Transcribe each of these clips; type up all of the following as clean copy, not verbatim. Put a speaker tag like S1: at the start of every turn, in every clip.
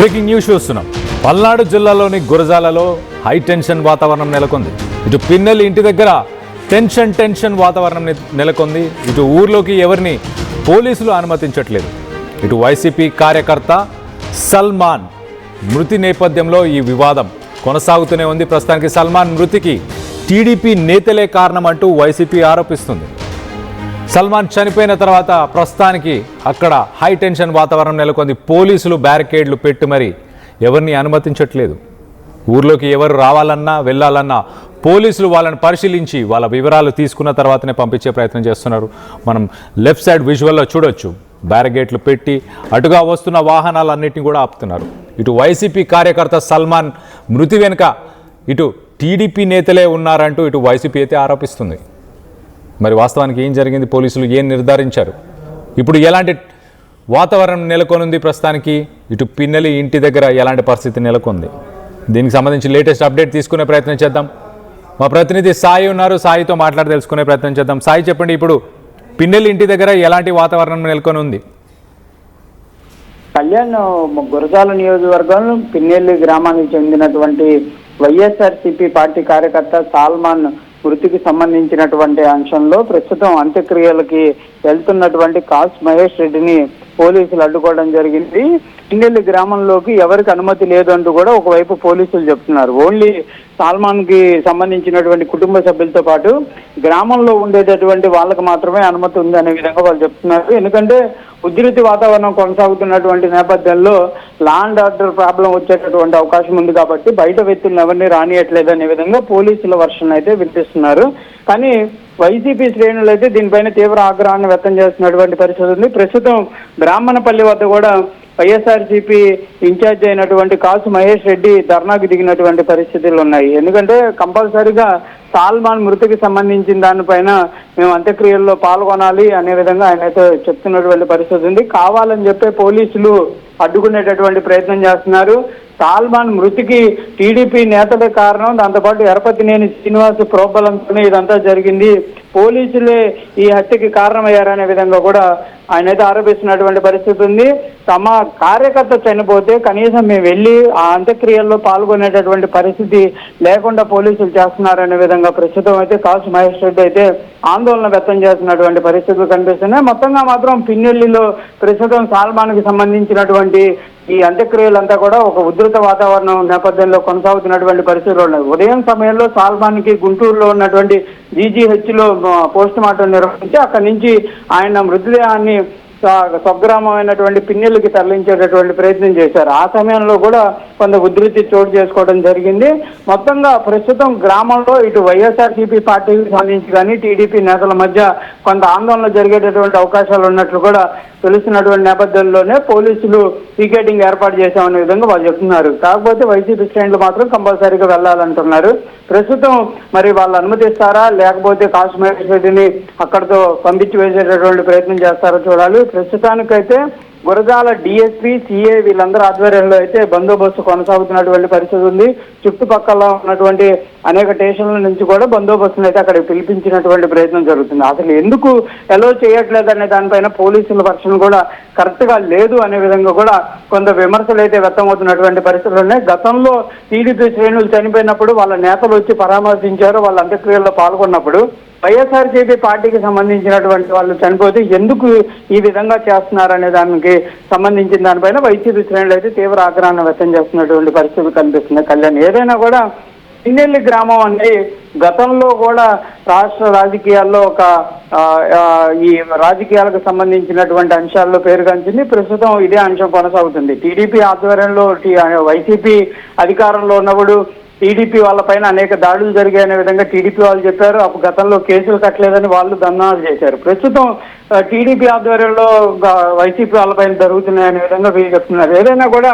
S1: Breaking news చూస్తున్నాం. పల్నాడు జిల్లాలోని గురజాలలో high tension వాతావరణం నెలకొంది. ఇటు పిన్నెల్లి ఇంటి దగ్గర టెన్షన్ వాతావరణం నెలకొంది. ఇటు ఊర్లోకి ఎవరిని పోలీసులు అనుమతించట్లేదు. ఇటు వైసీపీ కార్యకర్త సల్మాన్ మృతి నేపథ్యంలో ఈ వివాదం కొనసాగుతూనే ఉంది. ప్రస్తుతానికి సల్మాన్ మృతికి టీడీపీ నేతలే కారణం అంటూ వైసీపీ ఆరోపిస్తుంది. సల్మాన్ చనిపోయిన తర్వాత ప్రస్తుతానికి అక్కడ హై టెన్షన్ వాతావరణం నెలకొంది. పోలీసులు బ్యారికేడ్లు పెట్టి మరి ఎవరిని అనుమతించట్లేదు. ఊర్లోకి ఎవరు రావాలన్నా వెళ్ళాలన్నా పోలీసులు వాళ్ళని పరిశీలించి వాళ్ళ వివరాలు తీసుకున్న తర్వాతనే పంపించే ప్రయత్నం చేస్తున్నారు. మనం లెఫ్ట్ సైడ్ విజువల్లో చూడొచ్చు. బ్యారికేడ్లు పెట్టి అటుగా వస్తున్న వాహనాలన్నింటినీ కూడా ఆపుతున్నారు. ఇటు వైసీపీ కార్యకర్త సల్మాన్ మృతి వెనుక ఇటు టీడీపీ నేతలే ఉన్నారంటూ ఇటు వైసీపీ అయితే ఆరోపిస్తుంది. మరి వాస్తవానికి ఏం జరిగింది, పోలీసులు ఏం నిర్ధారించారు, ఇప్పుడు ఎలాంటి వాతావరణం నెలకొనుంది, ప్రస్తుతానికి ఇటు పిన్నెలి ఇంటి దగ్గర ఎలాంటి పరిస్థితి నెలకొంది, దీనికి సంబంధించి లేటెస్ట్ అప్డేట్ తీసుకునే ప్రయత్నం చేద్దాం. మా ప్రతినిధి సాయి ఉన్నారు, సాయితో మాట్లాడి తెలుసుకునే ప్రయత్నం చేద్దాం. సాయి, చెప్పండి, ఇప్పుడు పిన్నెలి ఇంటి దగ్గర ఎలాంటి వాతావరణం నెలకొని ఉంది?
S2: కళ్యాణ్, గురజాల నియోజకవర్గం పిన్నెల్లి గ్రామానికి చెందినటువంటి వైఎస్ఆర్సీపీ పార్టీ కార్యకర్త సాల్మాన్ మృతికి సంబంధించినటువంటి అంశంలో ప్రస్తుతం అంత్యక్రియలకి వెళ్తున్నటువంటి కాస్ మహేష్ రెడ్డిని పోలీసులు అడ్డుకోవడం జరిగింది. పిన్నెల్లి గ్రామంలోకి ఎవరికి అనుమతి లేదంటూ కూడా ఒకవైపు పోలీసులు చెప్తున్నారు. ఓన్లీ సాల్మాన్ కి సంబంధించినటువంటి కుటుంబ సభ్యులతో పాటు గ్రామంలో ఉండేటటువంటి వాళ్ళకి మాత్రమే అనుమతి ఉంది అనే విధంగా వాళ్ళు చెప్తున్నారు. ఎందుకంటే ఉధృతి వాతావరణం కొనసాగుతున్నటువంటి నేపథ్యంలో లా అండ్ ఆర్డర్ ప్రాబ్లం వచ్చేటటువంటి అవకాశం ఉంది కాబట్టి బయట వ్యక్తులను ఎవరిని రానియట్లేదు అనే విధంగా పోలీసుల వర్షన్ అయితే వినిపిస్తున్నారు. కానీ వైసీపీ శ్రేణులు అయితే దీనిపైన తీవ్ర ఆగ్రహాన్ని వ్యక్తం చేస్తున్నటువంటి పరిస్థితి ఉంది. ప్రస్తుతం బ్రాహ్మణపల్లి వద్ద కూడా వైఎస్ఆర్సీపీ ఇన్ఛార్జ్ అయినటువంటి కాసు మహేష్ రెడ్డి ధర్నాకు దిగినటువంటి పరిస్థితులు ఉన్నాయి. ఎందుకంటే కంపల్సరీగా సాల్మాన్ మృతికి సంబంధించిన దానిపైన మేము అంత్యక్రియల్లో పాల్గొనాలి అనే విధంగా ఆయన అయితే చెప్తున్నటువంటి పరిస్థితి ఉంది. కావాలని చెప్పే పోలీసులు అడ్డుకునేటటువంటి ప్రయత్నం చేస్తున్నారు. సాల్మాన్ మృతికి టీడీపీ నేతలే కారణం, దాంతోపాటు ఎరపతినేని శ్రీనివాస్ ప్రోబలంతోనే ఇదంతా జరిగింది, పోలీసులే ఈ హత్యకి కారణమయ్యారనే విధంగా కూడా ఆయన అయితే ఆరోపిస్తున్నటువంటి పరిస్థితి ఉంది. తమ కార్యకర్త చనిపోతే కనీసం మేము వెళ్ళి ఆ అంత్యక్రియల్లో పాల్గొనేటటువంటి పరిస్థితి లేకుండా పోలీసులు చేస్తున్నారనే విధంగా ప్రస్తుతం అయితే కాసు మహేష్ రెడ్డి అయితే ఆందోళన వ్యక్తం చేస్తున్నటువంటి పరిస్థితులు కనిపిస్తున్నాయి. మొత్తంగా మాత్రం పిన్నెల్లిలో ప్రస్తుతం సాల్మాన్కి సంబంధించినటువంటి ఈ అంత్యక్రియలంతా కూడా ఒక ఉధృత వాతావరణం నేపథ్యంలో కొనసాగుతున్నటువంటి పరిస్థితులు ఉన్నాయి. ఉదయం సమయంలో సాల్మాన్కి గుంటూరులో ఉన్నటువంటి జీజీహెచ్లో పోస్ట్ మార్టం నిర్వహించి అక్కడి నుంచి ఆయన మృతదేహాన్ని స్వగ్రామమైనటువంటి పిన్నెల్లికి తరలించేటటువంటి ప్రయత్నం చేశారు. ఆ సమయంలో కూడా కొంత ఉధృతి చోటు చేసుకోవడం జరిగింది. మొత్తంగా ప్రస్తుతం గ్రామంలో ఇటు వైఎస్ఆర్సీపీ పార్టీకి సంబంధించి కానీ టీడీపీ నేతల మధ్య కొంత ఆందోళన జరిగేటటువంటి అవకాశాలు ఉన్నట్లు కూడా తెలుస్తున్నటువంటి నేపథ్యంలోనే పోలీసులు పికెటింగ్ ఏర్పాటు చేశామనే విధంగా వాళ్ళు చెప్తున్నారు. కాకపోతే వైసీపీ శ్రేణులు మాత్రం కంపల్సరీగా వెళ్లాలంటున్నారు. ప్రస్తుతం మరి వాళ్ళు అనుమతిస్తారా లేకపోతే కాసు మహేష్ రెడ్డిని అక్కడితో పంపించి వేసేటటువంటి ప్రయత్నం చేస్తారో చూడాలి. ప్రస్తుతానికైతే గురజాల డిఎస్పీ, సిఏ వీళ్ళందరూ ఆధ్వర్యంలో అయితే బందోబస్తు కొనసాగుతున్నటువంటి పరిస్థితి ఉంది. చుట్టుపక్కల ఉన్నటువంటి అనేక స్టేషన్ల నుంచి కూడా బందోబస్తును అయితే అక్కడ పిలిపించినటువంటి ప్రయత్నం జరుగుతుంది. అసలు ఎందుకు ఎలో చేయట్లేదు అనే దానిపైన పోలీసుల వర్షన్ కూడా కరెక్ట్ గా లేదు అనే విధంగా కూడా కొంత విమర్శలు అయితే వ్యక్తమవుతున్నటువంటి పరిస్థితులు ఉన్నాయి. గతంలో టీడీపీ శ్రేణులు చనిపోయినప్పుడు వాళ్ళ నేతలు వచ్చి పరామర్శించారు, వాళ్ళ అంత్యక్రియల్లో పాల్గొన్నప్పుడు వైఎస్ఆర్సీపీ పార్టీకి సంబంధించినటువంటి వాళ్ళు చనిపోతే ఎందుకు ఈ విధంగా చేస్తున్నారనే దానికి సంబంధించిన దానిపైన వైసీపీ శ్రేణులు అయితే తీవ్ర ఆగ్రహాన్ని వ్యక్తం చేస్తున్నటువంటి పరిస్థితి కనిపిస్తుంది. కళ్యాణ్, ఏదైనా కూడా పిన్నెల్లి గ్రామం అనేది గతంలో కూడా రాష్ట్ర రాజకీయాల్లో ఒక ఈ రాజకీయాలకు సంబంధించినటువంటి అంశాల్లో పేరుగాంచింది. ప్రస్తుతం ఇదే అంశం కొనసాగుతుంది. టీడీపీ ఆధ్వర్యంలో వైసీపీ అధికారంలో ఉన్నప్పుడు టీడీపీ వాళ్ళపైన అనేక దాడులు జరిగాయనే విధంగా టీడీపీ వాళ్ళు చెప్పారు. అప్పుడు గతంలో కేసులు కట్టలేదని వాళ్ళు ధర్నాలు చేశారు. ప్రస్తుతం టీడీపీ ఆధ్వర్యంలో వైసీపీ వాళ్ళపైన జరుగుతున్నాయనే విధంగా వీళ్ళు చెప్తున్నారు. ఏదైనా కూడా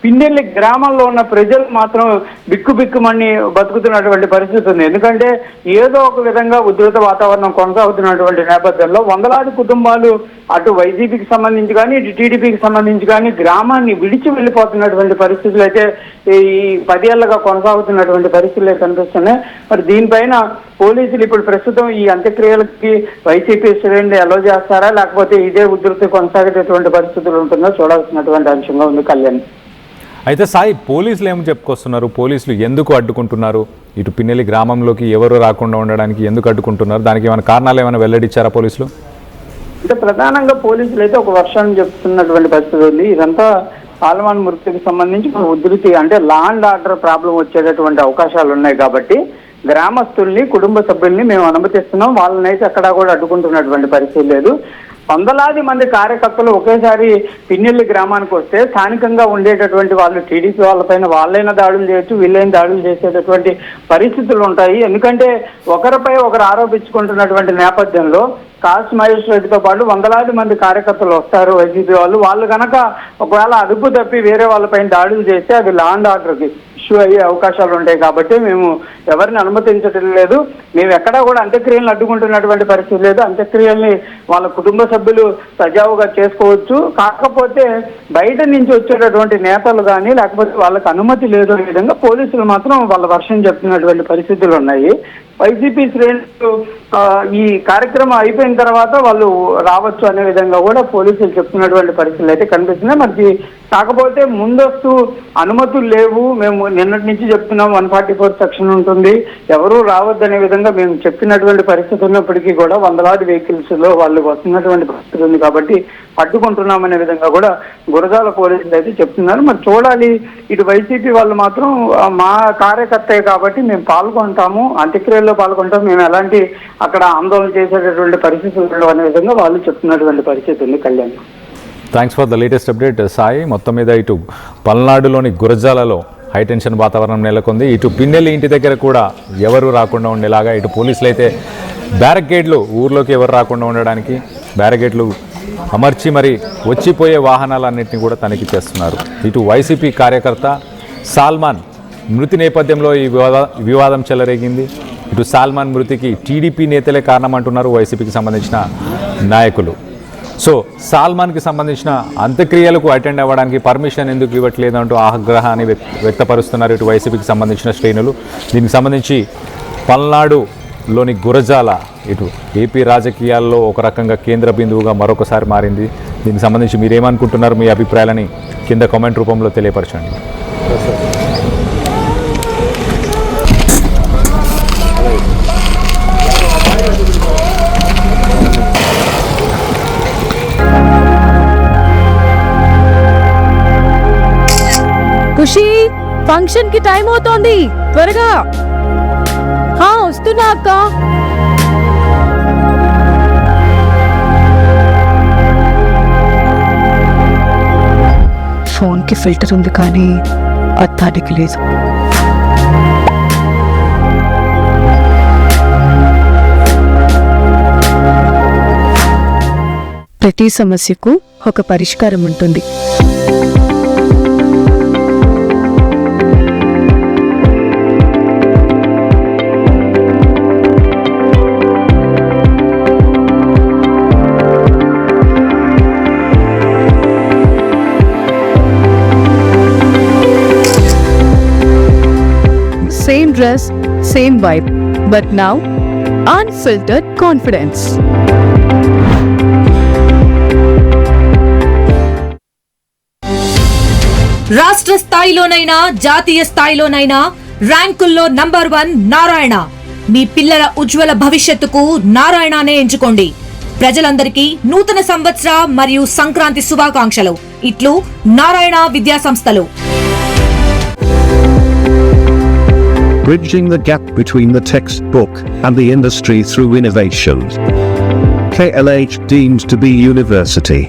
S2: పిన్నెల్లి గ్రామంలో ఉన్న ప్రజలు మాత్రం బిక్కుమని బతుకుతున్నటువంటి పరిస్థితి ఉంది. ఎందుకంటే ఏదో ఒక విధంగా ఉధృత వాతావరణం కొనసాగుతున్నటువంటి నేపథ్యంలో వందలాది కుటుంబాలు అటు వైసీపీకి సంబంధించి కానీ ఇటు టీడీపీకి సంబంధించి కానీ గ్రామాన్ని విడిచి వెళ్ళిపోతున్నటువంటి పరిస్థితులు అయితే ఈ 10 ఏళ్లుగా కొనసాగుతున్నటువంటి పరిస్థితులు కనిపిస్తున్నాయి. మరి దీనిపైన పోలీసులు ఇప్పుడు ప్రస్తుతం ఈ అంత్యక్రియలకి వైసీపీ శ్రేణులు అలో చేస్తారా లేకపోతే ఇదే ఉధృతి కొనసాగేటటువంటి పరిస్థితులు ఉంటుందో చూడాల్సినటువంటి అంశంగా ఉంది. కళ్యాణ్.
S1: అయితే సాయి, పోలీసులు ఏమి చెప్పుకొస్తున్నారు? పోలీసులు ఎందుకు అడ్డుకుంటున్నారు? ఇటు పిన్నెల్లి గ్రామంలోకి ఎవరు రాకుండా ఉండడానికి ఎందుకు అడ్డుకుంటున్నారు? దానికి ఏమైనా కారణాలు ఏమైనా వెల్లడిచ్చారా పోలీసులు?
S2: అంటే ప్రధానంగా పోలీసులు అయితే ఒక వర్షాన్ని చెప్తున్నటువంటి పరిస్థితి ఉంది. ఇదంతా సాల్మాన్ మృతికి సంబంధించి ఉధృతి అంటే లా అండ్ ఆర్డర్ ప్రాబ్లం వచ్చేటటువంటి అవకాశాలు ఉన్నాయి కాబట్టి గ్రామస్తుల్ని, కుటుంబ సభ్యుల్ని మేము అనుమతిస్తున్నాం. వాళ్ళనైతే అక్కడ కూడా అడ్డుకుంటున్నటువంటి పరిస్థితి లేదు. వందలాది మంది కార్యకర్తలు ఒకేసారి పిన్నెల్లి గ్రామానికి వస్తే స్థానికంగా ఉండేటటువంటి వాళ్ళు టీడీపీ వాళ్ళపైన వాళ్ళైనా దాడులు చేయొచ్చు, వీళ్ళైనా దాడులు చేసేటటువంటి పరిస్థితులు ఉంటాయి. ఎందుకంటే ఒకరిపై ఒకరు ఆరోపించుకుంటున్నటువంటి నేపథ్యంలో కాస్ట్ మహేశ్వరరెడ్డితో పాటు వందలాది మంది కార్యకర్తలు వస్తారు వైసీపీ వాళ్ళు కనుక ఒకవేళ అదుపు తప్పి వేరే వాళ్ళపైన దాడులు చేస్తే అది లా అండ్ ఆర్డర్కి ఇష్యూ అయ్యే అవకాశాలు ఉంటాయి. కాబట్టి మేము ఎవరిని అనుమతించడం లేదు. మేము ఎక్కడా కూడా అంత్యక్రియలను అడ్డుకుంటున్నటువంటి పరిస్థితి లేదు. అంత్యక్రియల్ని వాళ్ళ కుటుంబ సభ్యులు సజావుగా చేసుకోవచ్చు. కాకపోతే బయట నుంచి వచ్చేటటువంటి నేతలు కానీ లేకపోతే వాళ్ళకి అనుమతి లేదు అనే విధంగా పోలీసులు మాత్రం వాళ్ళ వర్షం చెప్తున్నటువంటి పరిస్థితులు ఉన్నాయి. వైసీపీ శ్రేణులు ఈ కార్యక్రమం అయిపోయిన తర్వాత వాళ్ళు రావచ్చు అనే విధంగా కూడా పోలీసులు చెప్తున్నటువంటి పరిస్థితులు అయితే కనిపిస్తున్నాయి. మరి కాకపోతే ముందస్తు అనుమతులు లేవు, మేము నిన్నటి నుంచి చెప్తున్నాం 144 సెక్షన్ ఉంటుంది, ఎవరూ రావద్దనే విధంగా మేము చెప్పినటువంటి పరిస్థితి ఉన్నప్పటికీ కూడా వందలాది వెహికల్స్ లో వాళ్ళు వస్తున్నటువంటి పరిస్థితి ఉంది కాబట్టి అడ్డుకుంటున్నామనే విధంగా కూడా గురజాల పోలీసులు అయితే చెప్తున్నారు. మరి చూడాలి, ఇటు వైసీపీ వాళ్ళు మాత్రం మా కార్యకర్తే కాబట్టి మేము పాల్గొంటాము, అంత్యక్రియల్లో పాల్గొంటాము, మేము ఎలాంటి అక్కడ ఆందోళన చేసేటటువంటి పరిస్థితులు అనే విధంగా వాళ్ళు చెప్తున్నటువంటి పరిస్థితి ఉంది. Kalyan,
S1: thanks for the latest update Sai. మొత్తం మీద ఇటు పల్నాడులోని గురజాలలో హైటెన్షన్ వాతావరణం నెలకొంది. ఇటు పిన్నెల్లి ఇంటి దగ్గర కూడా ఎవరు రాకుండా ఉండేలాగా ఇటు పోలీసులు అయితే బ్యారికేడ్లు, ఊర్లోకి ఎవరు రాకుండా ఉండడానికి బ్యారికేడ్లు అమర్చి మరి వచ్చిపోయే వాహనాలన్నింటినీ కూడా తనిఖీ చేస్తున్నారు. ఇటు వైసీపీ కార్యకర్త సాల్మాన్ మృతి నేపథ్యంలో ఈ వివాదం చెలరేగింది. ఇటు సాల్మాన్ మృతికి టీడీపీ నేతలే కారణం అంటున్నారు వైసీపీకి సంబంధించిన నాయకులు. సో సాల్మాన్కి సంబంధించిన అంత్యక్రియలకు అటెండ్ అవ్వడానికి పర్మిషన్ ఎందుకు ఇవ్వట్లేదు అంటూ ఆగ్రహాన్ని వ్యక్తపరుస్తున్నారు ఇటు వైసీపీకి సంబంధించిన శ్రేణులు. దీనికి సంబంధించి పల్నాడులోని గురజాల ఇటు ఏపీ రాజకీయాల్లో ఒక రకంగా కేంద్ర బిందువుగా మరొకసారి మారింది. దీనికి సంబంధించి మీరేమనుకుంటున్నారు? మీ అభిప్రాయాలని కింద కామెంట్ రూపంలో తెలియపరచండి.
S3: ఖుషి, ఫంక్షన్ కి టైం అవుతోంది, త్వరగా. వస్తున్నా అక్క. ఫోన్ కి ఫిల్టర్ ఉంది కానీ అద్దానికి లేదు. ప్రతి సమస్యకు ఒక పరిష్కారం ఉంటుంది. Same dress, same vibe, but now unfiltered confidence.
S4: రాష్ట్ర స్థాయిలోనైనా జాతీయ స్థాయిలోనైనా ర్యాంకుల్లో నంబర్ 1 నారాయణ. మీ పిల్లల ఉజ్వల భవిష్యత్తుకు నారాయణనే ఎంచుకోండి. ప్రజలందరికీ నూతన సంవత్సర మరియు సంక్రాంతి శుభాకాంక్షలు. ఇట్లు నారాయణ విద్యా సంస్థలు.
S5: Bridging the gap between the textbook and the industry through innovation. KLH deemed to be university.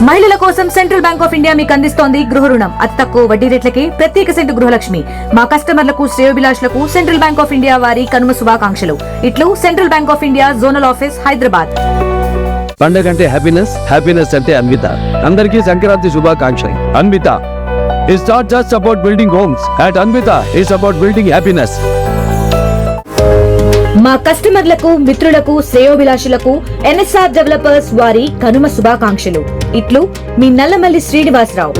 S4: మహిళల కోసం సెంట్రల్ బ్యాంక్ ఆఫ్ ఇండియా మీకు అందిస్తోంది గృహ రుణం. అతి తక్కువ వడ్డీ రేట్లకి ప్రత్యేక సెంటు గృహలక్ష్మి. మా కస్టమర్లకు, శ్రేయోభిలాషులకు సెంట్రల్ బ్యాంక్ ఆఫ్ ఇండియా వారి కనుమ శుభాకాంక్షలు. ఇట్లు central bank of India zonal office, Hyderabad.
S6: పండగ అంటే హ్యాపీనెస్ అంటే అన్విత. అందరికీ సంక్రాంతి శుభాకాంక్షలు. Anvitha is not just about building homes. At Anvita is about building happiness.
S4: మా కస్టమర్లకు, మిత్రులకు, శ్రేయోభిలాషులకు ఎన్ఎస్ఆర్ డెవలపర్స్ వారి కనుమ శుభాకాంక్షలు. ఇట్లు మీ నల్లమల్లి శ్రీనివాసరావు.